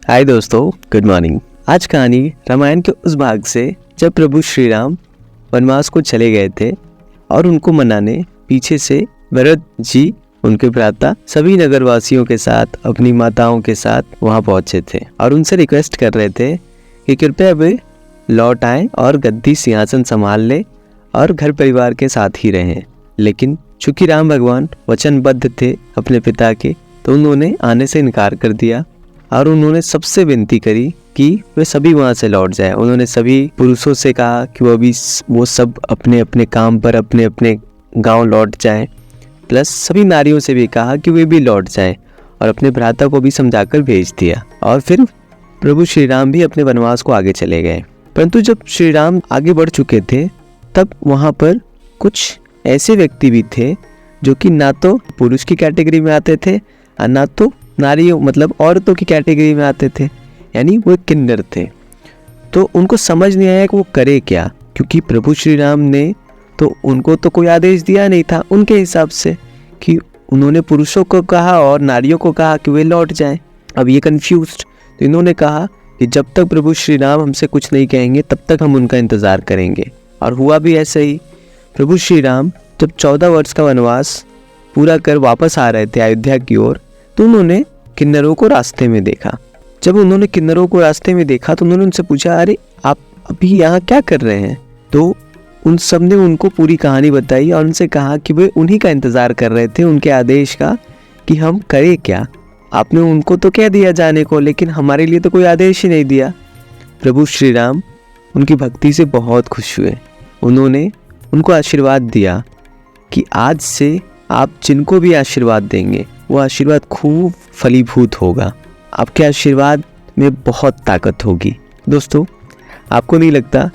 हाय दोस्तों, good morning. आज कहानी रामायण के उस भाग से जब प्रभु श्री राम वनवास को चले गए थे और उनको मनाने पीछे से भरत जी, उनके भ्राता, सभी नगरवासियों के साथ, अपनी माताओं के साथ वहां पहुंचे थे और उनसे रिक्वेस्ट कर रहे थे कि कृपया वे लौट आएं और गद्दी सिंहासन संभाल ले और घर परिवार के साथ ही रहें। लेकिन चूंकि राम भगवान वचनबद्ध थे अपने पिता के, तो उन्होंने आने से इनकार कर दिया और उन्होंने सबसे विनती करी कि वे सभी वहाँ से लौट जाएं। उन्होंने सभी पुरुषों से कहा कि वो सब अपने अपने काम पर अपने अपने गांव लौट जाएं, प्लस सभी नारियों से भी कहा कि वे भी लौट जाएं और अपने भ्राता को भी समझाकर भेज दिया। और फिर प्रभु श्री राम भी अपने वनवास को आगे चले गए। परंतु जब श्री राम आगे बढ़ चुके थे, तब वहाँ पर कुछ ऐसे व्यक्ति भी थे जो कि ना तो पुरुष की कैटेगरी में आते थे और ना तो नारियों मतलब औरतों की कैटेगरी में आते थे, यानी वो किन्नर थे। तो उनको समझ नहीं आया कि वो करे क्या, क्योंकि प्रभु श्री राम ने तो उनको तो कोई आदेश दिया नहीं था उनके हिसाब से कि उन्होंने पुरुषों को कहा और नारियों को कहा कि वे लौट जाएं। अब ये कंफ्यूज्ड, तो इन्होंने कहा कि जब तक प्रभु श्री राम हमसे कुछ नहीं कहेंगे तब तक हम उनका इंतज़ार करेंगे। और हुआ भी ऐसे ही। प्रभु श्री राम जब 14 वर्ष का वनवास पूरा कर वापस आ रहे थे अयोध्या की ओर, तो उन्होंने किन्नरों को रास्ते में देखा। जब उन्होंने किन्नरों को रास्ते में देखा तो उन्होंने उनसे पूछा, अरे आप अभी यहाँ क्या कर रहे हैं? तो उन सब ने उनको पूरी कहानी बताई और उनसे कहा कि वे उन्हीं का इंतज़ार कर रहे थे, उनके आदेश का, कि हम करें क्या। आपने उनको तो कह दिया जाने को, लेकिन हमारे लिए तो कोई आदेश ही नहीं दिया। प्रभु श्री राम उनकी भक्ति से बहुत खुश हुए। उन्होंने उनको आशीर्वाद दिया कि आज से आप जिनको भी आशीर्वाद देंगे वो आशीर्वाद खूब फलीभूत होगा, आपके आशीर्वाद में बहुत ताकत होगी। दोस्तों, आपको नहीं लगता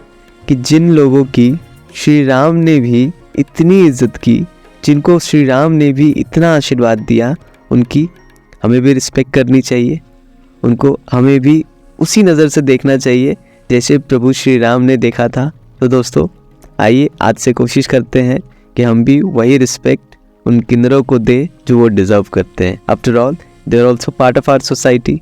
कि जिन लोगों की श्री राम ने भी इतनी इज्जत की, जिनको श्री राम ने भी इतना आशीर्वाद दिया, उनकी हमें भी रिस्पेक्ट करनी चाहिए, उनको हमें भी उसी नज़र से देखना चाहिए जैसे प्रभु श्री राम ने देखा था। तो दोस्तों, आइए आज से कोशिश करते हैं कि हम भी वही रिस्पेक्ट उन किन्नरों को दे जो वो डिज़र्व करते हैं। After all they are also part of our society.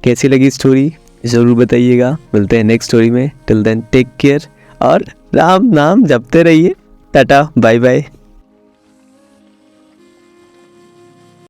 कैसी लगी स्टोरी ज़रूर बताइएगा। मिलते हैं नेक्स्ट स्टोरी में। टिल देन टेक केयर और राम नाम जपते रहिए। Tata, bye bye.